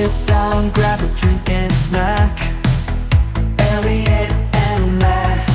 sit down, grab a drink and a snack. Elliot and Matt,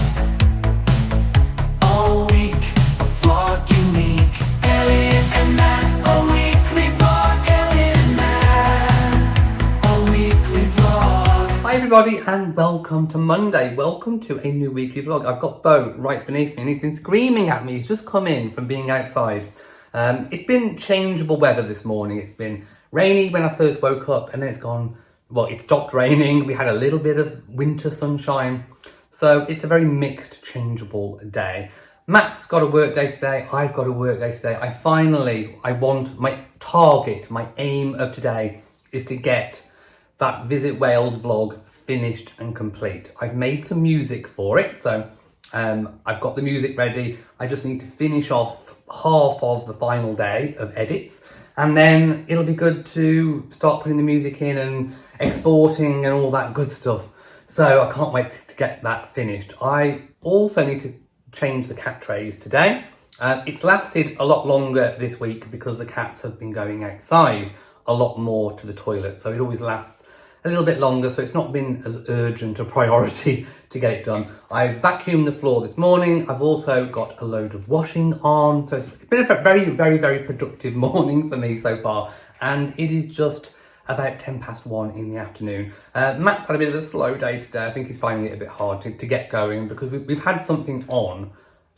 all week, a vlog unique. Elliot and Matt, a weekly vlog. Elliot and Matt, a weekly vlog. Hi everybody and welcome to Monday. Welcome to a new weekly vlog. I've got Bo right beneath me and he's been screaming at me. He's just come in from being outside. It's been changeable weather this morning. It's been rainy when I first woke up and then it's gone, well, it stopped raining. We had a little bit of winter sunshine. So it's a very mixed, changeable day. Matt's got a work day today. I've got a work day today. I want my target, my aim of today is to get that Visit Wales vlog finished and complete. I've made some music for it. So I've got the music ready. I just need to finish off half of the final day of edits. And then it'll be good to start putting the music in and exporting and all that good stuff. So I can't wait to get that finished. I also need to change the cat trays today. It's lasted a lot longer this week because the cats have been going outside a lot more to the toilet. So it always lasts a little bit longer. So it's not been as urgent a priority to get it done. I've vacuumed the floor this morning. I've also got a load of washing on. So it's been a very, very, very productive morning for me so far. And it is just about 1:10 in the afternoon. Matt's had a bit of a slow day today. I think he's finding it a bit hard to get going because we've had something on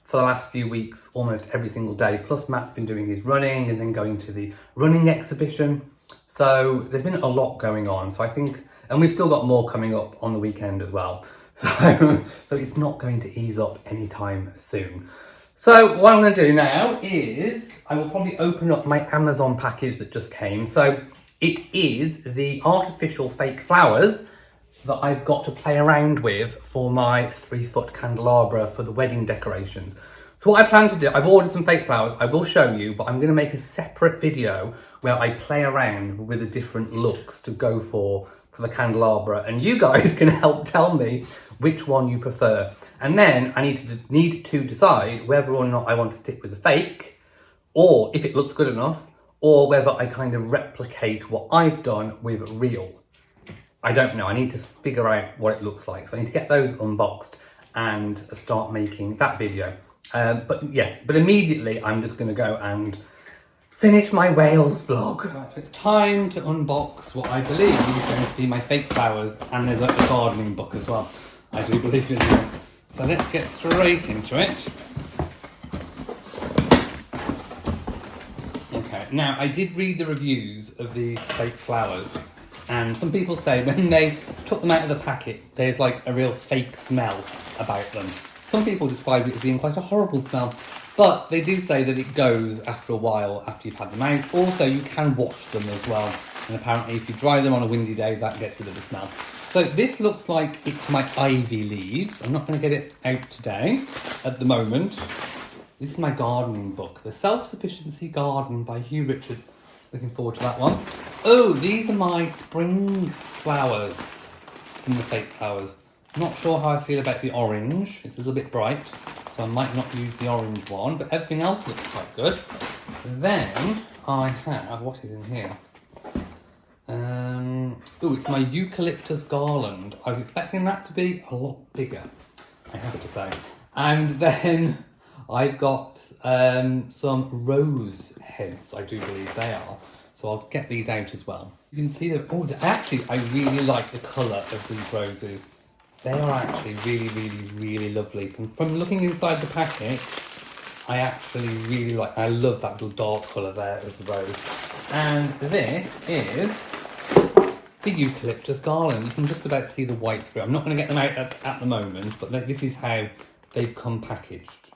for the last few weeks, almost every single day. Plus Matt's been doing his running and then going to the running exhibition. So there's been a lot going on. So I think, and we've still got more coming up on the weekend as well. So it's not going to ease up anytime soon. So what I'm going to do now is I will probably open up my Amazon package that just came. So it is the artificial fake flowers that I've got to play around with for my 3-foot candelabra for the wedding decorations. So what I plan to do, I've ordered some fake flowers, I will show you, but I'm going to make a separate video where I play around with the different looks to go for the candelabra, and you guys can help tell me which one you prefer. And then I need to decide whether or not I want to stick with the fake, or if it looks good enough, or whether I kind of replicate what I've done with real. I don't know, I need to figure out what it looks like. So I need to get those unboxed and start making that video. But immediately I'm just going to go and finish my Wales vlog. Right, so it's time to unbox what I believe is going to be my fake flowers, and there's a gardening book as well. I do believe in it. So let's get straight into it. Okay, now I did read the reviews of these fake flowers, and some people say when they took them out of the packet, there's like a real fake smell about them. Some people describe it as being quite a horrible smell, but they do say that it goes after a while after you've had them out. Also, you can wash them as well, and apparently if you dry them on a windy day, that gets rid of the smell. So this looks like it's my ivy leaves. I'm not going to get it out today at the moment. This is my gardening book, The Self-Sufficiency Garden by Hugh Richards. Looking forward to that one. Oh, these are my spring flowers from the fake flowers. Not sure how I feel about the orange. It's a little bit bright, so I might not use the orange one, but everything else looks quite good. Then I have, what is in here? It's my eucalyptus garland. I was expecting that to be a lot bigger, I have to say. And then I've got some rose heads, I do believe they are. So I'll get these out as well. You can see that, actually I really like the colour of these roses. They are actually really, really, really lovely. From looking inside the packet, I actually really like, I love that little dark colour there of the rose. And this is the eucalyptus garland. You can just about see the white through. I'm not going to get them out at the moment, but this is how they've come packaged.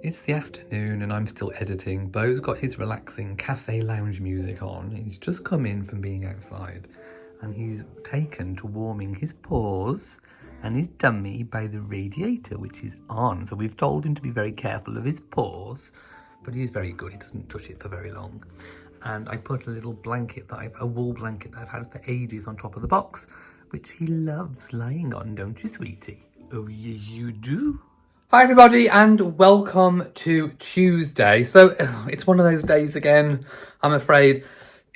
It's the afternoon and I'm still editing. Bo's got his relaxing cafe lounge music on. He's just come in from being outside and he's taken to warming his paws and his tummy by the radiator, which is on. So we've told him to be very careful of his paws, but he's very good. He doesn't touch it for very long. And I put a little blanket a wool blanket that I've had for ages on top of the box, which he loves lying on, don't you, sweetie? Oh, yeah, you do. Hi everybody and welcome to Tuesday. So it's one of those days again, I'm afraid.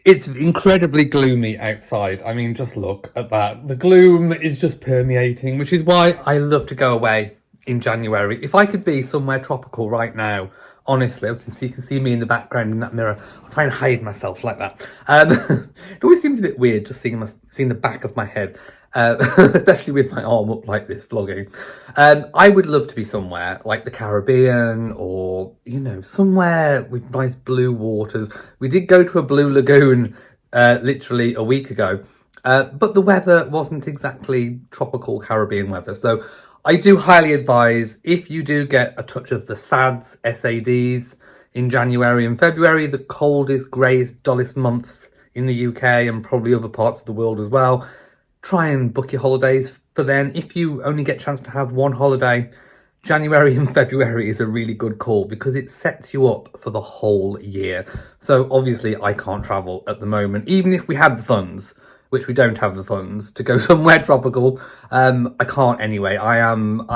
It's incredibly gloomy outside. I mean, just look at that. The gloom is just permeating, which is why I love to go away in January. If I could be somewhere tropical right now, honestly, you can see me in the background in that mirror. I'll try and hide myself like that. It always seems a bit weird just seeing the back of my head. Especially with my arm up like this vlogging. I would love to be somewhere like the Caribbean or, you know, somewhere with nice blue waters. We did go to a blue lagoon literally a week ago, but the weather wasn't exactly tropical Caribbean weather. So I do highly advise, if you do get a touch of the SADs in January and February, the coldest, greyest, dullest months in the UK and probably other parts of the world as well, try and book your holidays for then. If you only get a chance to have one holiday, January and February is a really good call because it sets you up for the whole year. So obviously I can't travel at the moment, even if we had the funds, which we don't have the funds to go somewhere tropical. I can't anyway. I'm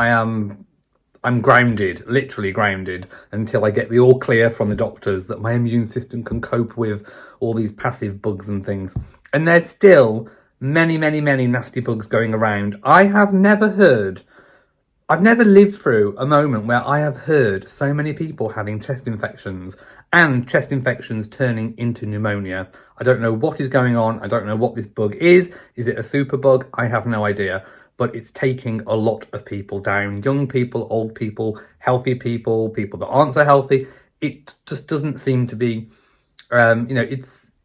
grounded, literally grounded, until I get the all clear from the doctors that my immune system can cope with all these passive bugs and things. And there's still many nasty bugs going around. I've never lived through a moment where I have heard so many people having chest infections and chest infections turning into pneumonia. I don't know what is going on. I don't know what this bug is. Is it a super bug? I have no idea. But it's taking a lot of people down. Young people, old people, healthy people, people that aren't so healthy. It just doesn't seem to be,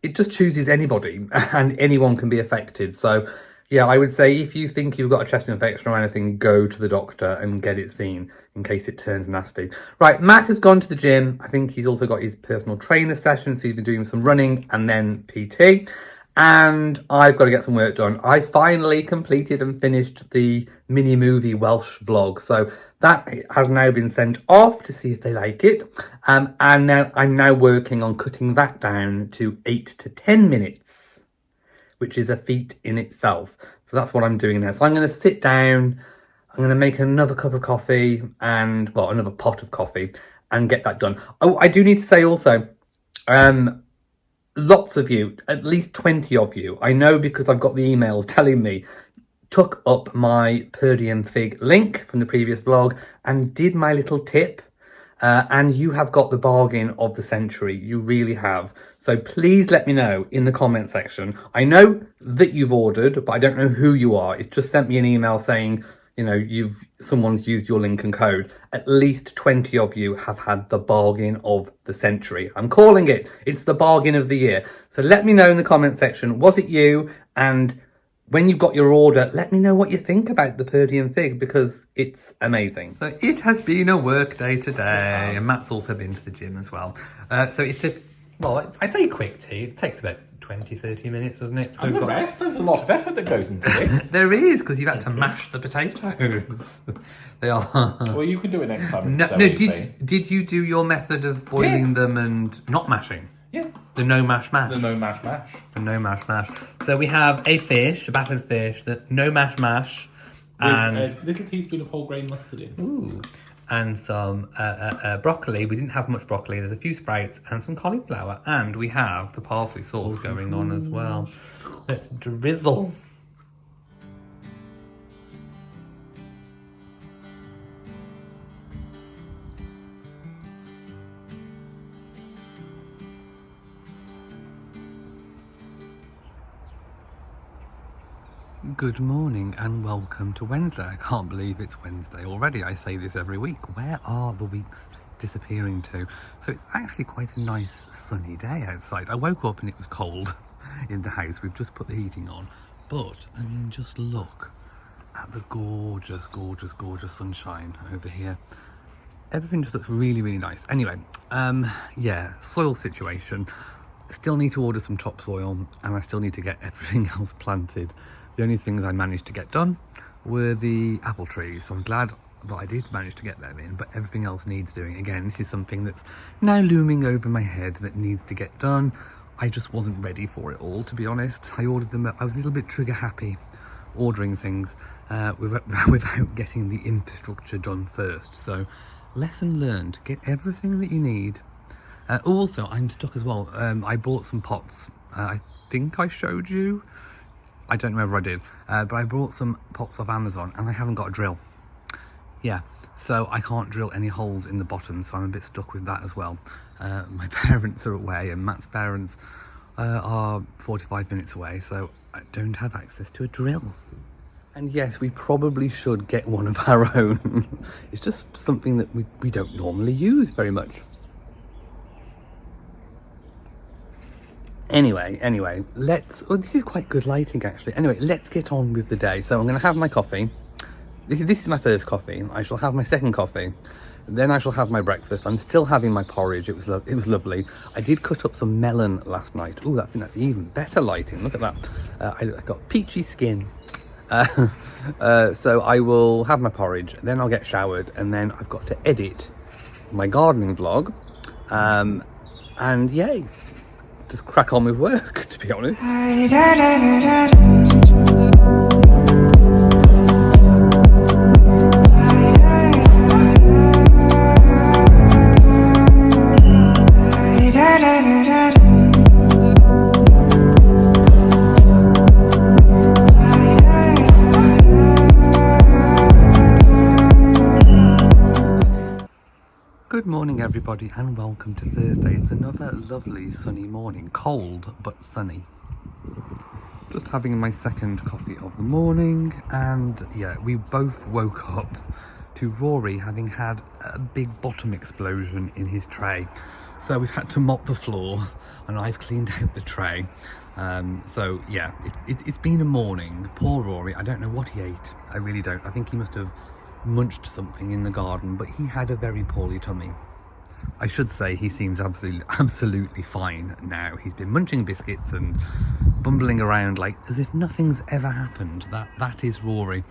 it just chooses anybody and anyone can be affected. So yeah, I would say if you think you've got a chest infection or anything, go to the doctor and get it seen in case it turns nasty. Right, Matt has gone to the gym. I think he's also got his personal trainer session. So he's been doing some running and then PT. And I've got to get some work done. I finally completed and finished the mini movie Welsh vlog. So that has now been sent off to see if they like it. And now I'm now working on cutting that down to 8 to 10 minutes, which is a feat in itself. So that's what I'm doing now. So I'm going to sit down, I'm going to make another cup of coffee and, well, another pot of coffee and get that done. Oh, I do need to say also, lots of you, at least 20 of you, I know because I've got the emails telling me, took up my Purdian fig link from the previous vlog and did my little tip. And you have got the bargain of the century. You really have. So please let me know in the comment section. I know that you've ordered, but I don't know who you are. It's just sent me an email saying, you know, someone's used your link and code. At least 20 of you have had the bargain of the century. I'm calling it. It's the bargain of the year. So let me know in the comment section, was it you? And when you've got your order, let me know what you think about the Purdian fig because it's amazing. So it has been a work day today, and Matt's also been to the gym as well. So it's I say quick tea. It takes about 20-30 minutes, doesn't it? So and the rest, there's a lot of effort that goes into this. There is, because you've had to mash the potatoes. They are. Well, you can do it next time. No, did you do your method of boiling them and not mashing? Yes. The no mash mash. The no mash mash. The no mash mash. So we have a fish, a battered fish, the no mash mash, and with a little teaspoon of whole grain mustard in. Ooh. And some broccoli. We didn't have much broccoli. There's a few sprouts and some cauliflower, and we have the parsley sauce going on as well. Let's drizzle. Good morning and welcome to Wednesday. I can't believe it's Wednesday already. I say this every week. Where are the weeks disappearing to? So it's actually quite a nice sunny day outside. I woke up and it was cold in the house. We've just put the heating on. But, I mean, just look at the gorgeous sunshine over here. Everything just looks really nice. Anyway, yeah, soil situation. Still need to order some topsoil and I still need to get everything else planted. The only things I managed to get done were the apple trees. So I'm glad that I did manage to get them in, but everything else needs doing. Again, this is something that's now looming over my head that needs to get done. I just wasn't ready for it all, to be honest. I ordered them, I was a little bit trigger happy ordering things without getting the infrastructure done first. So lesson learned, get everything that you need. Also, I'm stuck as well. I bought some pots. I think I showed you. I don't know whether I did, but I bought some pots off Amazon and I haven't got a drill. Yeah, so I can't drill any holes in the bottom, so I'm a bit stuck with that as well. My parents are away and Matt's parents are 45 minutes away, so I don't have access to a drill. And yes, we probably should get one of our own. It's just something that we don't normally use very much. Anyway, this is quite good lighting actually. Anyway, let's get on with the day. So I'm going to have my coffee. This is my first coffee. I shall have my second coffee. Then I shall have my breakfast. I'm still having my porridge. It was lovely. I did cut up some melon last night. Oh, I think that's even better lighting. Look at that. I got peachy skin. So I will have my porridge. Then I'll get showered. And then I've got to edit my gardening vlog. And yay. Just crack on with work, to be honest. Good morning everybody and welcome to Thursday. It's another lovely sunny morning, cold but sunny. Just having my second coffee of the morning, and yeah, we both woke up to Rory having had a big bottom explosion in his tray. So we've had to mop the floor and I've cleaned out the tray. So yeah, it's been a morning. Poor Rory, I don't know what he ate. I really don't. I think he must have munched something in the garden, but he had a very poorly tummy. I should say he seems absolutely fine now. He's been munching biscuits and bumbling around like as if nothing's ever happened. That is Rory.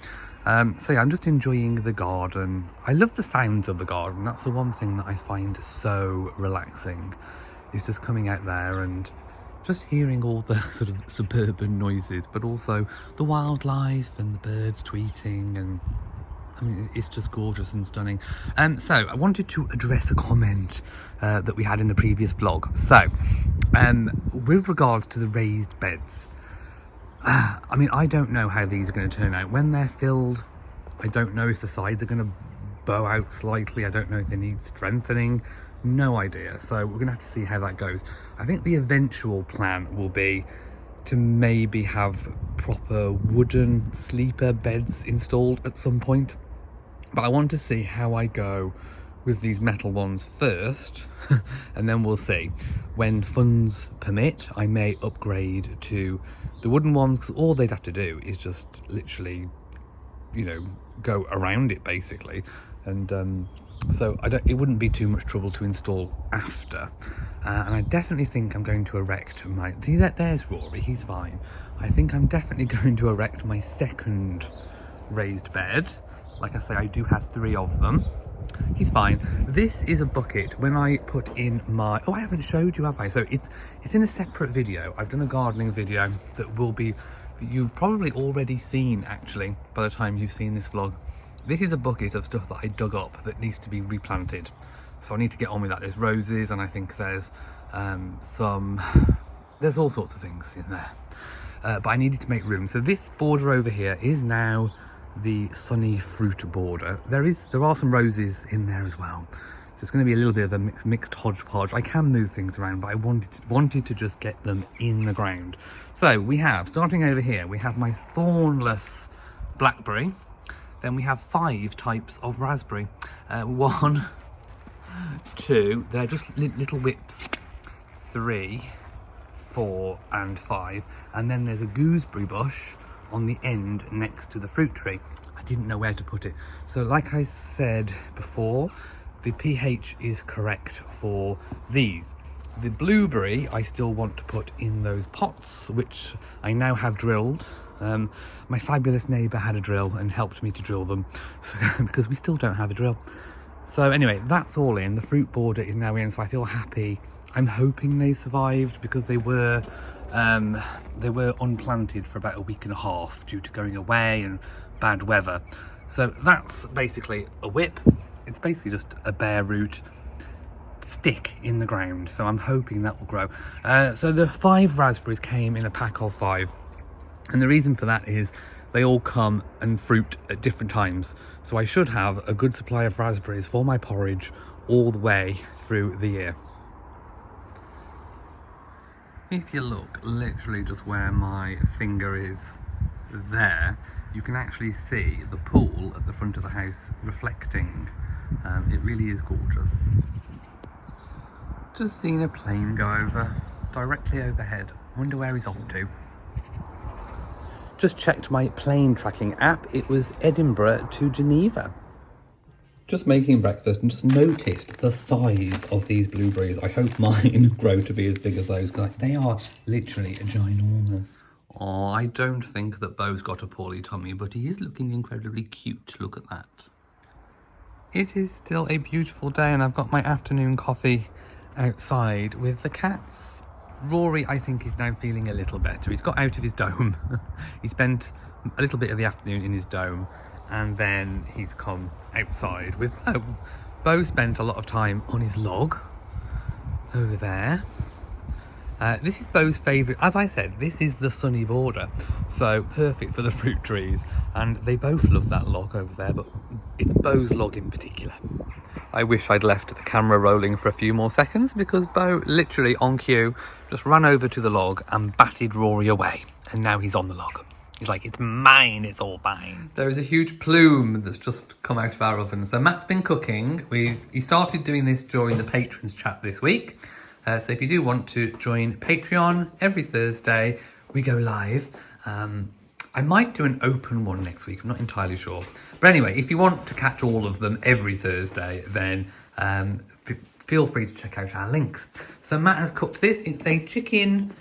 So yeah, I'm just enjoying the garden. I love the sounds of the garden. That's the one thing that I find so relaxing, is just coming out there and just hearing all the sort of suburban noises, but also the wildlife and the birds tweeting, and I mean, it's just gorgeous and stunning. So I wanted to address a comment that we had in the previous vlog. So with regards to the raised beds, I mean, I don't know how these are going to turn out when they're filled. I don't know if the sides are going to bow out slightly. I don't know if they need strengthening. No idea. So we're going to have to see how that goes. I think the eventual plan will be to maybe have proper wooden sleeper beds installed at some point. But I want to see how I go with these metal ones first, and then we'll see. When funds permit, I may upgrade to the wooden ones, because all they'd have to do is just literally, you know, go around it basically. And so it wouldn't be too much trouble to install after. And I definitely think I'm going to erect my... See, there's Rory, he's fine. I think I'm definitely going to erect my second raised bed. Like I say, I do have 3 of them. He's fine. This is a bucket. When I put in my... Oh, I haven't showed you, have I? So it's in a separate video. I've done a gardening video that will be... You've probably already seen, actually, by the time you've seen this vlog. This is a bucket of stuff that I dug up that needs to be replanted. So I need to get on with that. There's roses, and I think there's there's all sorts of things in there. But I needed to make room. So this border over here is now the sunny fruit border. There are some roses in there as well. So it's going to be a little bit of a mixed hodgepodge. I can move things around, but I wanted to just get them in the ground. So we have, starting over here, we have my thornless blackberry. Then we have 5 types of raspberry. 1, 2, they're just little whips. 3, 4 and 5. And then there's a gooseberry bush on the end next to the fruit tree. I didn't know where to put it. So like I said before, the pH is correct for these. The blueberry I still want to put in those pots, which I now have drilled. My fabulous neighbour had a drill and helped me to drill them, because we still don't have a drill. So anyway, that's all in. The fruit border is now in, so I feel happy. I'm hoping they survived, because they were They were unplanted for about a week and a half due to going away and bad weather. So that's basically a whip. It's basically just a bare root stick in the ground. So I'm hoping that will grow. So the 5 raspberries came in a pack of 5. And the reason for that is they all come and fruit at different times. So I should have a good supply of raspberries for my porridge all the way through the year. If you look literally just where my finger is there, you can actually see the pool at the front of the house reflecting. It really is gorgeous. Just seen a plane go over, directly overhead. Wonder where he's off to. Just checked my plane tracking app. It was Edinburgh to Geneva. Just making breakfast and just noticed the size of these blueberries. I hope mine grow to be as big as those, because they are literally ginormous. Oh, I don't think that Beau's got a poorly tummy, but he is looking incredibly cute. Look at that. It is still a beautiful day and I've got my afternoon coffee outside with the cats. Rory, I think, is now feeling a little better. He's got out of his dome. He spent a little bit of the afternoon in his dome and then he's come outside with Beau. Beau spent a lot of time on his log over there. This is Beau's favourite. As I said, this is the sunny border, so perfect for the fruit trees, and they both love that log over there, but it's Beau's log in particular. I wish I'd left the camera rolling for a few more seconds, because Beau literally on cue just ran over to the log and batted Rory away, and now he's on the log. He's like, it's mine, it's all mine. There is a huge plume that's just come out of our oven. So Matt's been cooking. He started doing this during the patrons chat this week. So if you do want to join Patreon, every Thursday we go live. I might do an open one next week, I'm not entirely sure. But anyway, if you want to catch all of them every Thursday, then feel free to check out our links. So Matt has cooked this. It's a chicken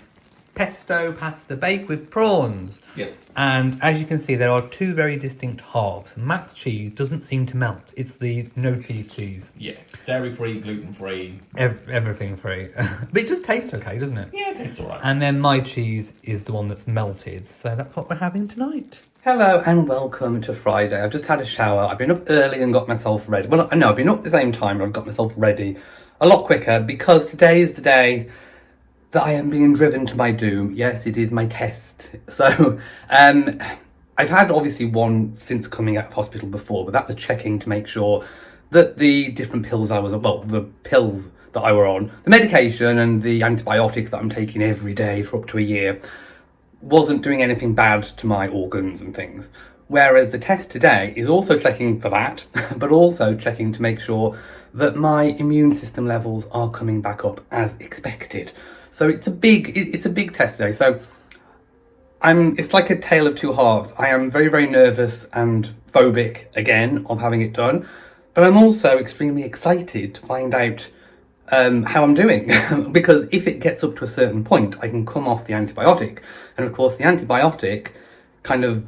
pesto pasta bake with prawns. Yep. And as you can see, there are 2 very distinct halves. Matt's cheese doesn't seem to melt. It's the no cheese cheese. Yeah, dairy-free, gluten-free. Everything free. But it does taste okay, doesn't it? Yeah, it tastes all right. And then my cheese is the one that's melted. So that's what we're having tonight. Hello and welcome to Friday. I've just had a shower. I've been up early and got myself ready. Well, no, I've been up at the same time, but I've got myself ready a lot quicker because today is the day that I am being driven to my doom. Yes, it is my test. So, I've had obviously one since coming out of hospital before, but that was checking to make sure that the different pills the pills that I were on, the medication and the antibiotic that I'm taking every day for up to a year, wasn't doing anything bad to my organs and things. Whereas the test today is also checking for that, but also checking to make sure that my immune system levels are coming back up as expected. So it's a big test today. So it's like a tale of 2 halves. I am very, very nervous and phobic again of having it done, but I'm also extremely excited to find out how I'm doing because if it gets up to a certain point, I can come off the antibiotic, and of course the antibiotic kind of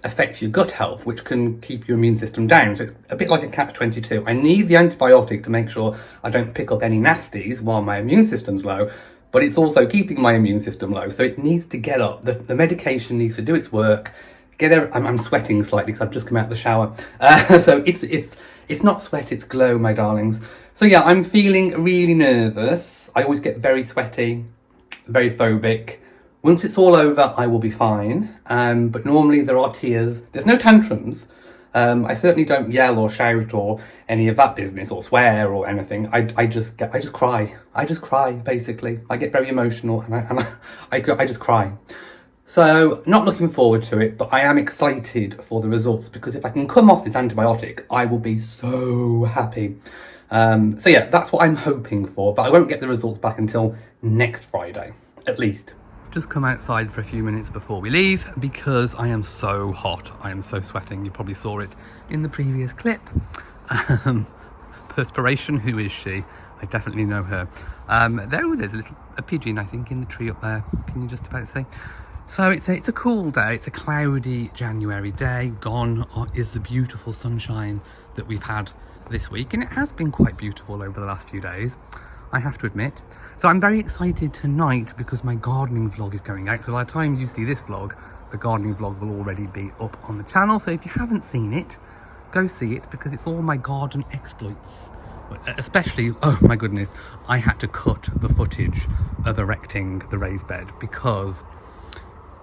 affects your gut health, which can keep your immune system down. So it's a bit like a catch-22. I need the antibiotic to make sure I don't pick up any nasties while my immune system's low, but it's also keeping my immune system low. So it needs to get up. The medication needs to do its work. I'm sweating slightly because I've just come out of the shower. So it's not sweat, it's glow, my darlings. So yeah, I'm feeling really nervous. I always get very sweaty, very phobic. Once it's all over, I will be fine. But normally there are tears. There's no tantrums. I certainly don't yell or shout or any of that business or swear or anything. I just cry. I just cry, basically. I get very emotional and I just cry. So, not looking forward to it, but I am excited for the results because if I can come off this antibiotic, I will be so happy. So yeah, that's what I'm hoping for, but I won't get the results back until next Friday, at least. Just come outside for a few minutes before we leave because I am so hot. I am so sweating. You probably saw it in the previous clip. Perspiration, who is she? I definitely know her. There's a pigeon, I think, in the tree up there. Can you just about say? So it's a cool day. It's a cloudy January day. Gone is the beautiful sunshine that we've had this week, and it has been quite beautiful over the last few days. I have to admit. So I'm very excited tonight because my gardening vlog is going out. So by the time you see this vlog, the gardening vlog will already be up on the channel. So if you haven't seen it, go see it because it's all my garden exploits. Especially, oh my goodness, I had to cut the footage of erecting the raised bed because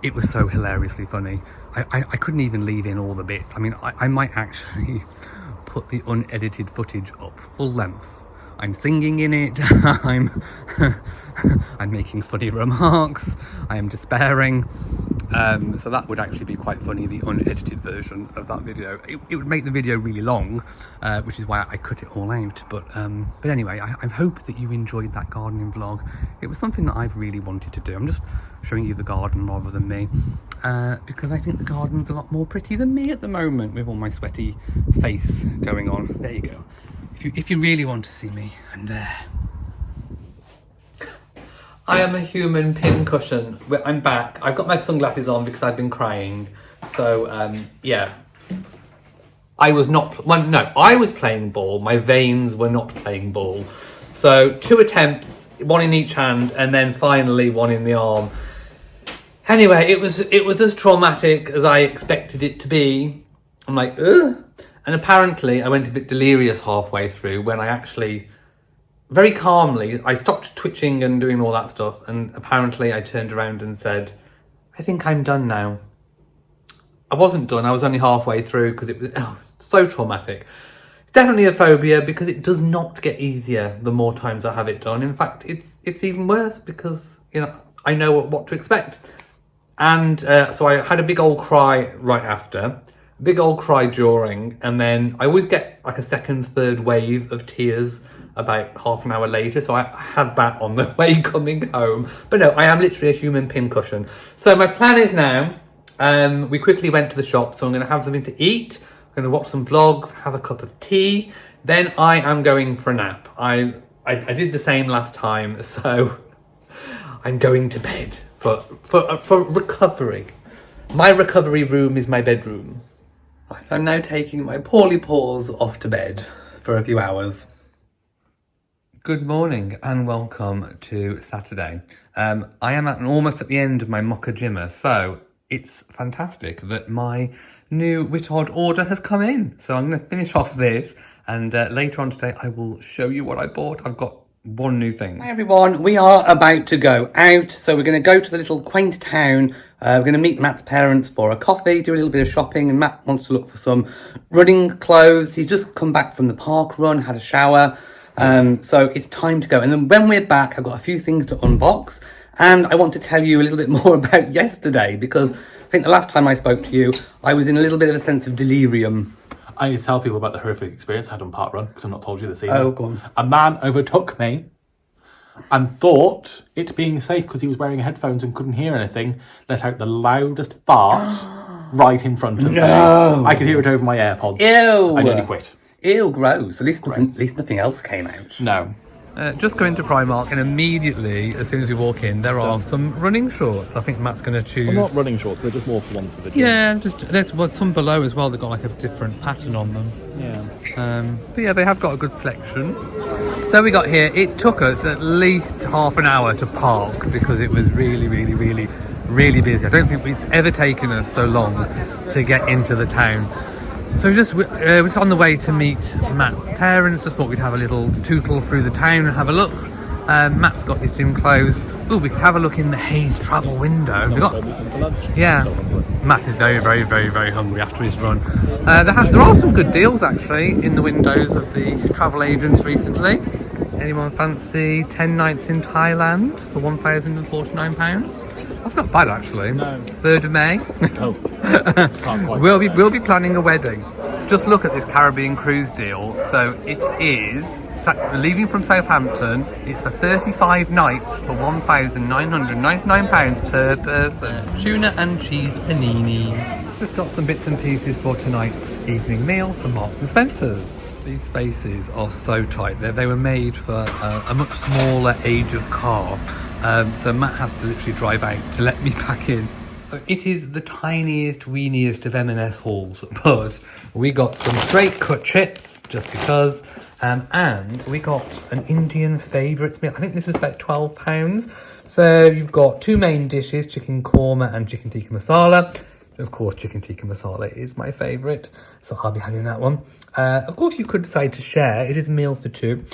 it was so hilariously funny. I couldn't even leave in all the bits. I mean, I might actually put the unedited footage up full length. I'm singing in it, I'm making funny remarks, I am despairing. So that would actually be quite funny, the unedited version of that video. It would make the video really long, which is why I cut it all out. But anyway, I hope that you enjoyed that gardening vlog. It was something that I've really wanted to do. I'm just showing you the garden rather than me, because I think the garden's a lot more pretty than me at the moment with all my sweaty face going on. There you go. If you really want to see me, I'm there. I am a human pincushion. I'm back. I've got my sunglasses on because I've been crying. So, yeah. I was not... Well, no, I was playing ball. My veins were not playing ball. So, 2 attempts, 1 in each hand, and then finally 1 in the arm. Anyway, it was as traumatic as I expected it to be. I'm like, ugh. And apparently I went a bit delirious halfway through when I actually... Very calmly, I stopped twitching and doing all that stuff, and apparently I turned around and said, I think I'm done now. I wasn't done, I was only halfway through because it was so traumatic. It's definitely a phobia because it does not get easier the more times I have it done. In fact, it's even worse because, you know, I know what to expect. And so I had a big old cry right after, a big old cry during, and then I always get like a second, third wave of tears about half an hour later, so I had that on the way coming home. But no, I am literally a human pincushion. So my plan is now, we quickly went to the shop, so I'm going to have something to eat, I'm going to watch some vlogs, have a cup of tea, then I am going for a nap. I did the same last time, so I'm going to bed for recovery. My recovery room is my bedroom. I'm now taking my poorly paws off to bed for a few hours. Good morning and welcome to Saturday. I am almost at the end of my mocha jimmer, so it's fantastic that my new Whittard order has come in. So I'm going to finish off this, and later on today I will show you what I bought. I've got one new thing. Hi everyone, we are about to go out, so we're going to go to the little quaint town. We're going to meet Matt's parents for a coffee, do a little bit of shopping, and Matt wants to look for some running clothes. He's just come back from the park run, had a shower. So it's time to go. And then when we're back, I've got a few things to unbox. And I want to tell you a little bit more about yesterday, because I think the last time I spoke to you, I was in a little bit of a sense of delirium. I need to tell people about the horrific experience I had on Park Run, because I've not told you this either. Oh, go on. A man overtook me and thought, it being safe because he was wearing headphones and couldn't hear anything, let out the loudest fart right in front of me. I could hear it over my AirPods. Ew! I nearly quit. Ew, gross. At least nothing else came out. No. Just go into Primark, and immediately, as soon as we walk in, there are some running shorts. I think Matt's going to choose... Well, not running shorts, they're just more for ones for the gym. Yeah, there's some below as well. They've got like a different pattern on them. Yeah. But yeah, they have got a good selection. So we got here. It took us at least half an hour to park because it was really, really, really, really busy. I don't think it's ever taken us so long to get into the town. So we're just on the way to meet Matt's parents. Just thought we'd have a little tootle through the town and have a look. Matt's got his gym clothes. Oh, we could have a look in the Hayes travel window. Yeah, Matt is very, very, very, very hungry after his run. There are some good deals actually in the windows of the travel agents recently. Anyone fancy 10 nights in Thailand for £1,049? That's not bad actually. No. 3rd of May. Oh. Can't quite. We'll be planning a wedding. Just look at this Caribbean cruise deal. So it is leaving from Southampton. It's for 35 nights for £1,999 per person. Tuna and cheese panini. Just got some bits and pieces for tonight's evening meal from Marks and Spencer's. These spaces are so tight. They were made for a much smaller age of car. So Matt has to literally drive out to let me back in. It is the tiniest, weeniest of M&S hauls, but we got some straight cut chips just because, and we got an Indian favourites meal. I think this was about £12. So you've got two main dishes, chicken korma and chicken tikka masala. Of course, chicken tikka masala is my favourite, so I'll be having that one. Of course, you could decide to share. It is a meal for two.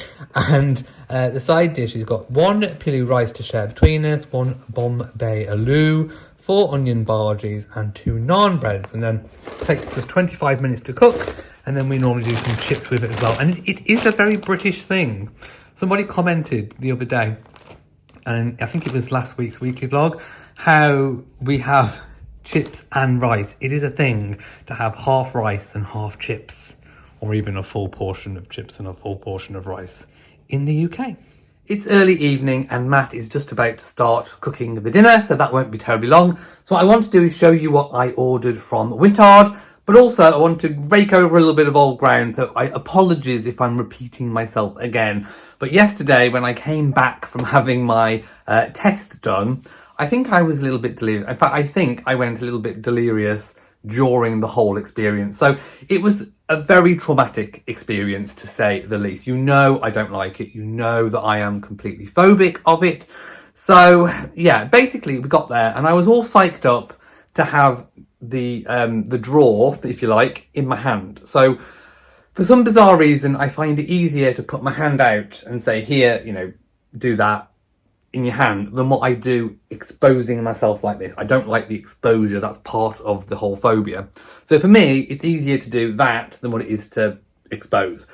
And the side dish has got one pilau rice to share between us, one Bombay aloo, 4 onion bhajis, and 2 naan breads. And then it takes just 25 minutes to cook. And then we normally do some chips with it as well. And it is a very British thing. Somebody commented the other day, and I think it was last week's weekly vlog, how we have chips and rice. It is a thing to have half rice and half chips, or even a full portion of chips and a full portion of rice in the UK. It's early evening and Matt is just about to start cooking the dinner, so that won't be terribly long. So what I want to do is show you what I ordered from Whittard, but also I want to rake over a little bit of old ground, so apologies if I'm repeating myself again. But yesterday when I came back from having my test done, I think I was a little bit delirious. In fact, I think I went a little bit delirious during the whole experience. So it was a very traumatic experience, to say the least. You know I don't like it. You know that I am completely phobic of it. So yeah, basically we got there and I was all psyched up to have the drawer, if you like, in my hand. So for some bizarre reason, I find it easier to put my hand out and say, here, you know, do that in your hand than what I do exposing myself like this. I don't like the exposure. That's part of the whole phobia. So for me, it's easier to do that than what it is to expose.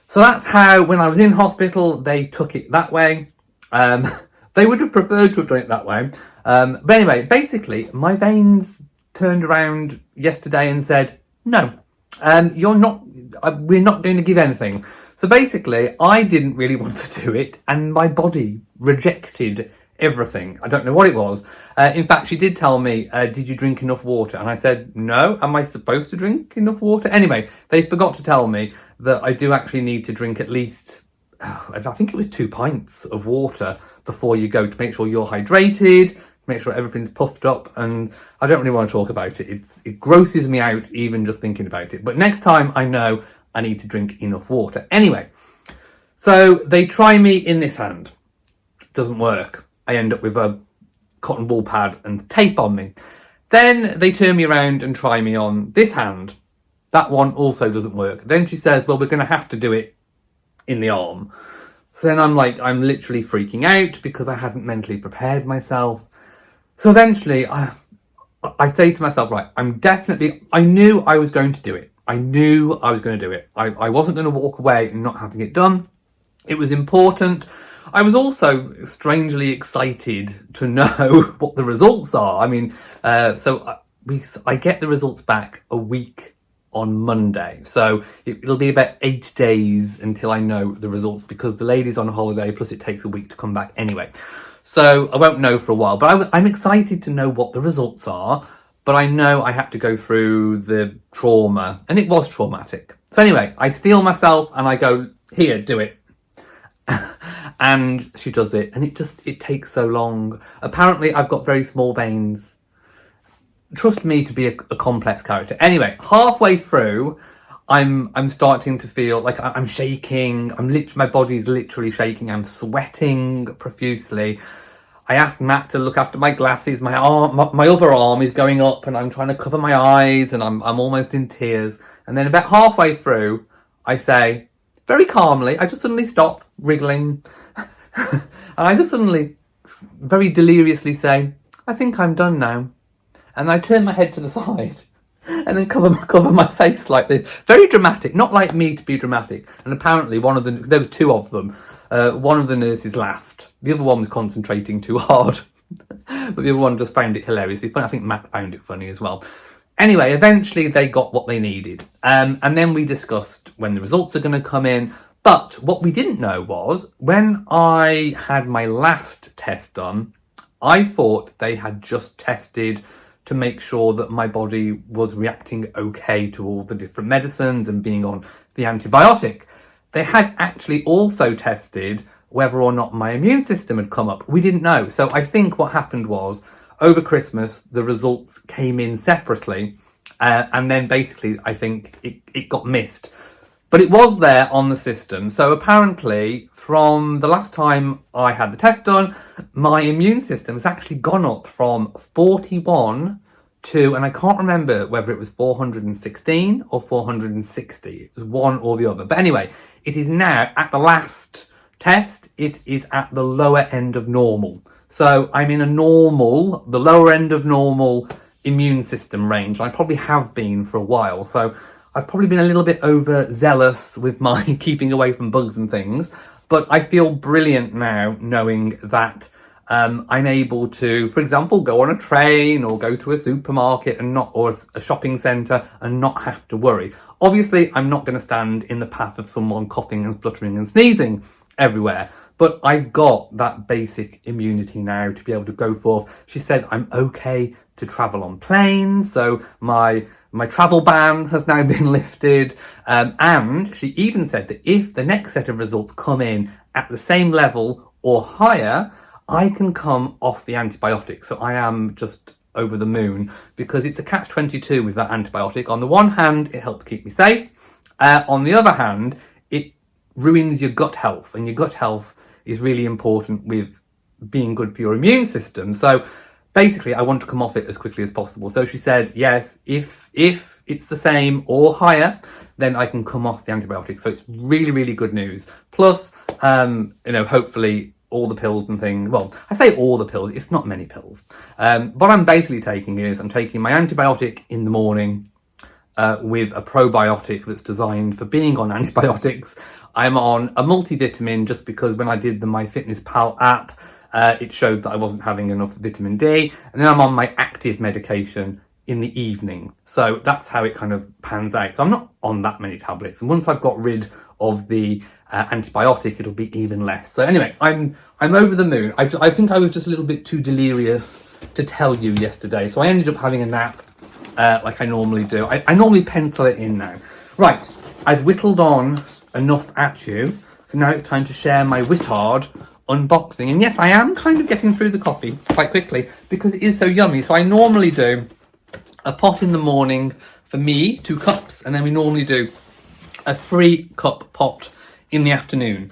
So that's how, when I was in hospital, they took it that way. They would have preferred to have done it that way. But anyway, basically, my veins turned around yesterday and said, no, we're not going to give anything. So basically, I didn't really want to do it, and my body rejected everything. I don't know what it was. In fact, she did tell me, did you drink enough water? And I said, no. Am I supposed to drink enough water? Anyway, they forgot to tell me that I do actually need to drink at least, I think it was 2 pints of water before you go, to make sure you're hydrated, make sure everything's puffed up. And I don't really want to talk about it. It grosses me out even just thinking about it. But next time I know I need to drink enough water. Anyway, so they try me in this hand. Doesn't work. I end up with a cotton ball pad and tape on me. Then they turn me around and try me on this hand. That one also doesn't work. Then she says, well, we're going to have to do it in the arm. So then I'm literally freaking out because I hadn't mentally prepared myself. So eventually I say to myself, right, I knew I was going to do it. I knew I was going to do it. I wasn't going to walk away and not having it done. It was important. I was also strangely excited to know what the results are. I mean, I get the results back a week on Monday. So it'll be about 8 days until I know the results, because the lady's on holiday, plus it takes a week to come back anyway. So I won't know for a while, but I'm excited to know what the results are. But I know I had to go through the trauma, and it was traumatic. So anyway, I steel myself and I go, here, do it. And she does it, and it takes so long. Apparently I've got very small veins. Trust me to be a complex character. Anyway, halfway through, I'm starting to feel like I'm shaking. My body's literally shaking. I'm sweating profusely. I asked Matt to look after my glasses. My other arm is going up and I'm trying to cover my eyes and I'm almost in tears. And then about halfway through, I say, very calmly, I just suddenly stop wriggling. And I just suddenly, very deliriously say, I think I'm done now. And I turn my head to the side and then cover my face like this. Very dramatic, not like me to be dramatic. And apparently there was 2 of them. One of the nurses laughed. The other one was concentrating too hard. But the other one just found it hilariously funny. I think Matt found it funny as well. Anyway, eventually they got what they needed. And then we discussed when the results are going to come in. But what we didn't know was, when I had my last test done, I thought they had just tested to make sure that my body was reacting okay to all the different medicines and being on the antibiotic. They had actually also tested whether or not my immune system had come up. We didn't know. So I think what happened was, over Christmas, the results came in separately. And then basically, I think it got missed. But it was there on the system. So apparently, from the last time I had the test done, my immune system has actually gone up from 41 to, and I can't remember whether it was 416 or 460. It was one or the other. But anyway, it is now, at the last test, it is at the lower end of normal. So I'm in the lower end of normal immune system range. I probably have been for a while. So I've probably been a little bit overzealous with my keeping away from bugs and things, but I feel brilliant now knowing that I'm able to, for example, go on a train or go to a supermarket or a shopping centre and not have to worry. Obviously, I'm not going to stand in the path of someone coughing and spluttering and sneezing everywhere, but I've got that basic immunity now to be able to go forth. She said I'm okay to travel on planes, so my travel ban has now been lifted, and she even said that if the next set of results come in at the same level or higher, I can come off the antibiotic. So I am just over the moon, because it's a catch-22 with that antibiotic. On the one hand, it helps keep me safe. On the other hand, it ruins your gut health, and your gut health is really important with being good for your immune system. So basically, I want to come off it as quickly as possible. So she said, yes, if it's the same or higher, then I can come off the antibiotic. So it's really, really good news. Plus, hopefully all the pills and things. Well, I say all the pills, it's not many pills. What I'm basically taking is I'm taking my antibiotic in the morning with a probiotic that's designed for being on antibiotics. I'm on a multivitamin just because when I did the MyFitnessPal app, it showed that I wasn't having enough vitamin D. And then I'm on my active medication in the evening. So that's how it kind of pans out. So I'm not on that many tablets. And once I've got rid of the antibiotic, it'll be even less. So anyway, I'm over the moon. I think I was just a little bit too delirious to tell you yesterday. So I ended up having a nap like I normally do. I normally pencil it in now. Right, I've whittled on enough at you. So now it's time to share my Whittard unboxing. And yes, I am kind of getting through the coffee quite quickly because it is so yummy. So I normally do a pot in the morning for me, 2 cups, and then we normally do a 3-cup pot in the afternoon.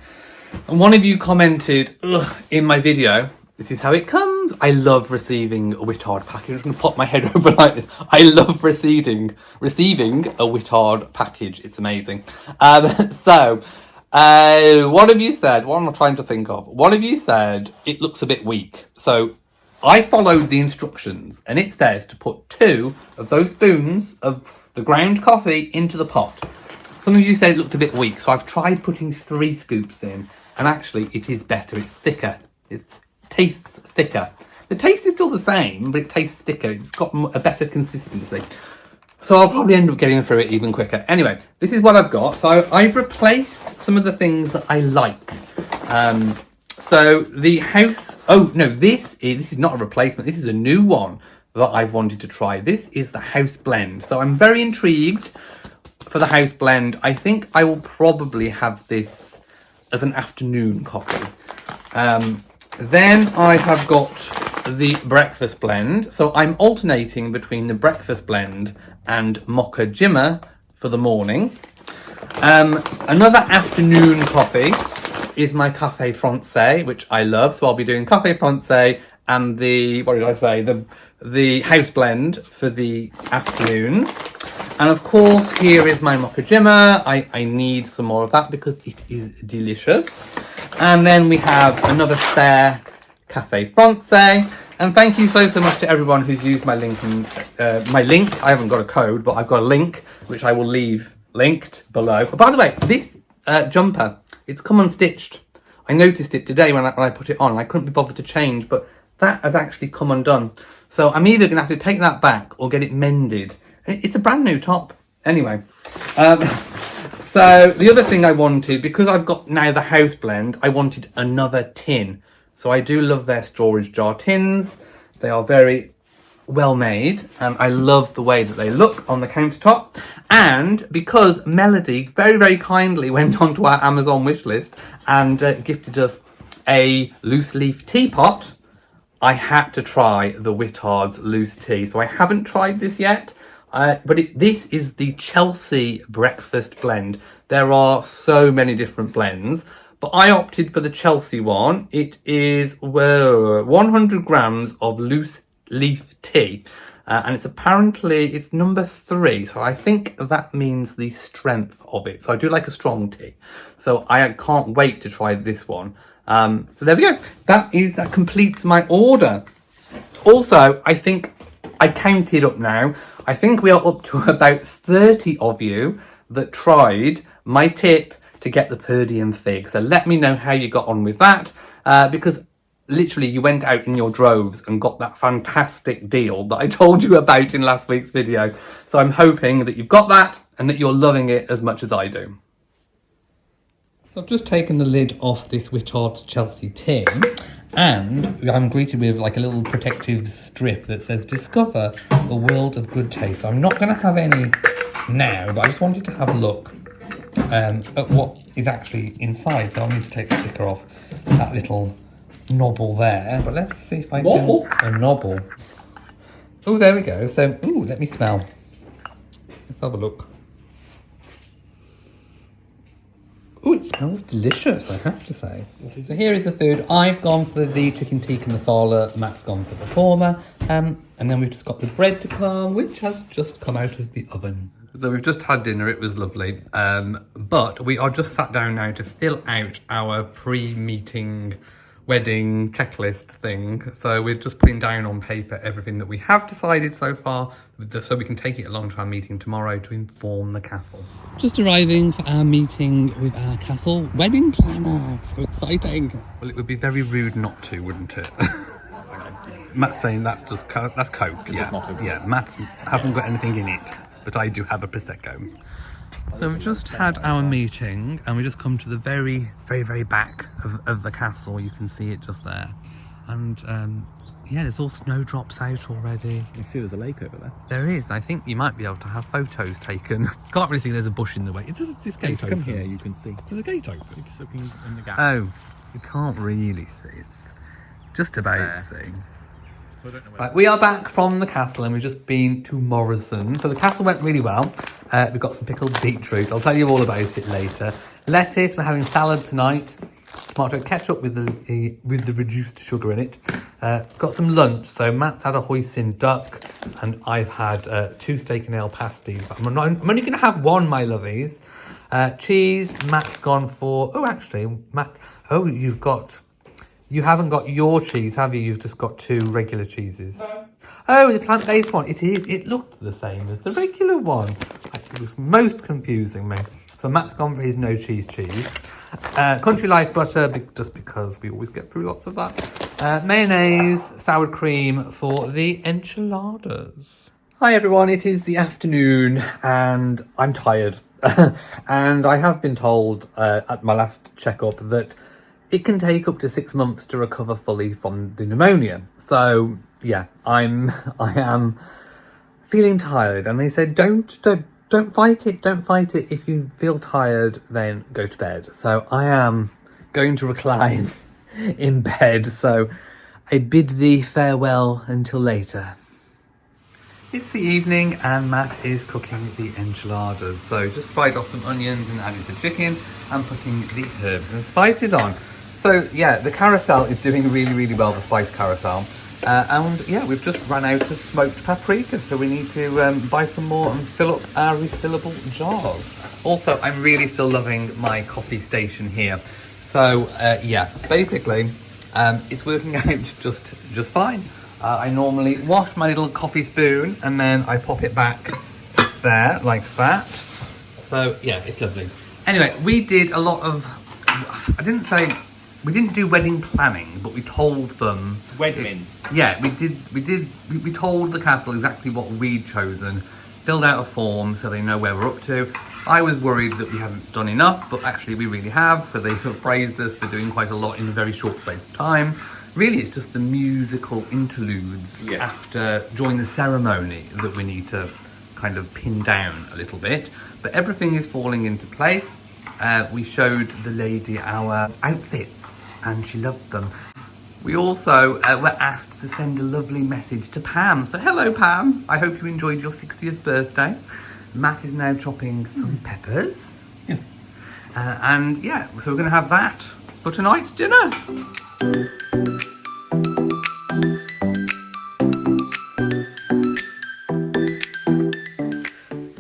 And one of you commented in my video, this is how it comes. I love receiving a Whittard package. I'm going to pop my head over like this. I love receiving a Whittard package. It's amazing. So one of you said, what am I trying to think of? One of you said it looks a bit weak. So I followed the instructions, and it says to put 2 of those spoons of the ground coffee into the pot. Some of you said it looked a bit weak, so I've tried putting 3 scoops in, and actually it is better. It's thicker. It tastes thicker. The taste is still the same, but it tastes thicker. It's got a better consistency. So I'll probably end up getting through it even quicker. Anyway, this is what I've got. So I've replaced some of the things that I like. So the house, this is not a replacement. This is a new one that I've wanted to try. This is the house blend. So I'm very intrigued for the house blend. I think I will probably have this as an afternoon coffee. Then I have got the breakfast blend. So I'm alternating between the breakfast blend and mocha jimmer for the morning. Another afternoon coffee is my cafe francais, which I love. So I'll be doing cafe francais and the house blend for the afternoons. And of course, here is my mocha jimmer. I need some more of that because it is delicious. And then we have another spare cafe francais. And thank you so much to everyone who's used my link. I haven't got a code, but I've got a link, which I will leave linked below. Oh, by the way, this jumper, it's come unstitched. I noticed it today when I put it on. I couldn't be bothered to change, but that has actually come undone. So I'm either going to have to take that back or get it mended. It's a brand new top. Anyway, so the other thing I wanted, because I've got now the house blend, I wanted another tin. So I do love their storage jar tins. They are very well made, and I love the way that they look on the countertop. And because Melody very, very kindly went onto our Amazon wish list and gifted us a loose leaf teapot, I had to try the Whittard's loose tea. So I haven't tried this yet, but this is the Chelsea breakfast blend. There are so many different blends, but I opted for the Chelsea one. It is 100 grams of loose leaf tea. And it's number 3. So I think that means the strength of it. So I do like a strong tea. So I can't wait to try this one. So there we go. That completes my order. Also, I think I counted up now. I think we are up to about 30 of you that tried my tip to get the Purdian fig. So let me know how you got on with that, because literally you went out in your droves and got that fantastic deal that I told you about in last week's video. So I'm hoping that you've got that and that you're loving it as much as I do. So I've just taken the lid off this Whittard's Chelsea tea, and I'm greeted with like a little protective strip that says discover the world of good taste. So I'm not going to have any now, but I just wanted to have a look at what is actually inside. So I'll need to take the sticker off that little knobble there, but let's see if I can... A knobble. Oh, there we go. So, ooh, let me smell. Let's have a look. Oh, it smells delicious, I have to say. So here is the food. I've gone for the chicken tikka masala, Matt's gone for the korma, and then we've just got the bread to come, which has just come out of the oven. So we've just had dinner, it was lovely, but we are just sat down now to fill out our pre-meeting wedding checklist thing. So we're just putting down on paper everything that we have decided so far, so we can take it along to our meeting tomorrow to inform the castle. Just arriving for our meeting with our castle wedding planner. So exciting. Well, it would be very rude not to, wouldn't it? Matt's saying that's Coke. Yeah, Matt hasn't got anything in it, but I do have a Prosecco. So we've just had our meeting and we just come to the very, very, very back of the castle. You can see it just there. And yeah, there's all snowdrops out already. You can see there's a lake over there. There is, and I think you might be able to have photos taken. Can't really see, there's a bush in the way. Is this gate open? Come here, you can see. There's a gate open? It's looking in the gap. Oh, you can't really see. It's just about see. Right, we are back from the castle and we've just been to Morrison. So the castle went really well. We've got some pickled beetroot. I'll tell you all about it later. Lettuce, we're having salad tonight. Tomato ketchup with the reduced sugar in it. Got some lunch. So Matt's had a hoisin duck and I've had 2 steak and ale pasties. But I'm only going to have one, my lovies. Cheese, Matt's gone for... Oh, actually, Matt... Oh, you haven't got your cheese, have you? You've just got 2 regular cheeses. No. Oh, the plant-based one. It is. It looked the same as the regular one. It was most confusing me. So Matt's gone for his no cheese. Country Life butter, just because we always get through lots of that. Mayonnaise, sour cream for the enchiladas. Hi everyone, it is the afternoon and I'm tired. And I have been told at my last checkup that it can take up to 6 months to recover fully from the pneumonia. So yeah, I am feeling tired, and they said don't fight it. Don't fight it. If you feel tired, then go to bed. So I am going to recline in bed. So I bid thee farewell until later. It's the evening and Matt is cooking the enchiladas. So just fried off some onions and added the chicken and putting the herbs and spices on. So yeah, the carousel is doing really, really well, the spice carousel. And yeah, we've just run out of smoked paprika, so we need to buy some more and fill up our refillable jars. Also, I'm really still loving my coffee station here. So yeah, basically, it's working out just fine. I normally wash my little coffee spoon and then I pop it back just there, like that. So yeah, it's lovely. Anyway, we did a lot of, we didn't do wedding planning, but we told them. Wedding. Yeah, we told the castle exactly what we'd chosen, filled out a form so they know where we're up to. I was worried that we hadn't done enough, but actually we really have, so they sort of praised us for doing quite a lot in a very short space of time. Really, it's just the musical interludes during the ceremony that we need to kind of pin down a little bit, but everything is falling into place. We showed the lady our outfits and she loved them. We also were asked to send a lovely message to Pam. So hello Pam, I hope you enjoyed your 60th birthday. Matt is now chopping some peppers. Yes. And yeah, so we're going to have that for tonight's dinner.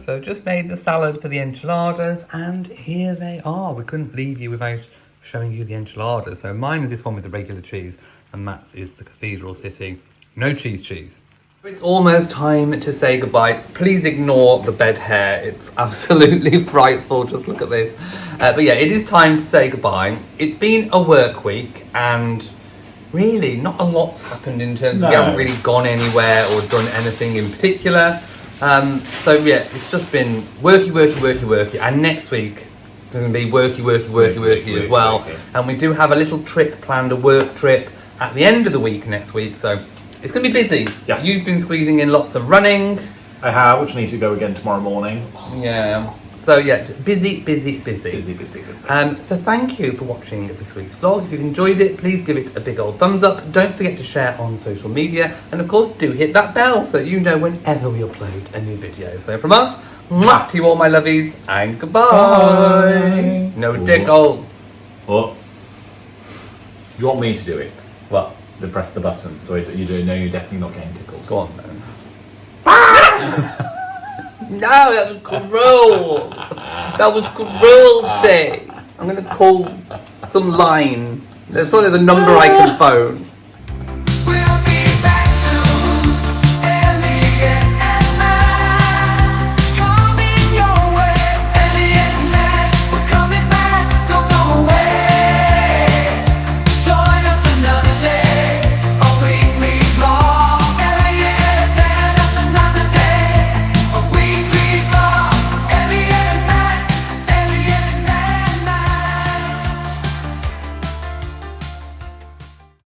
So just made the salad for the enchiladas, and here they are. We couldn't leave you without showing you the enchiladas. So mine is this one with the regular cheese, and Matt's is the cathedral city. No cheese. It's almost time to say goodbye. Please ignore the bed hair. It's absolutely frightful. Just look at this. But yeah, it is time to say goodbye. It's been a work week, and really not a lot's happened in terms of we haven't really gone anywhere or done anything in particular. So yeah, it's just been worky, and next week it's going to be worky as well. And we do have a little trip planned, a work trip at the end of the week next week, so it's going to be busy. Yeah. You've been squeezing in lots of running. I have, which I need to go again tomorrow morning. Yeah. So yeah, busy. Busy. So thank you for watching this week's vlog. If you've enjoyed it, please give it a big old thumbs up. Don't forget to share on social media. And of course, do hit that bell so that you know whenever we upload a new video. So from us, mwah to you all my lovies, and goodbye. Bye. No tickles. What? Do you want me to do it? What? To press the button so you do know you're definitely not getting tickled. Go on then. No, that was cruel. That was cruelty. I'm going to call some line. There's a number I can phone.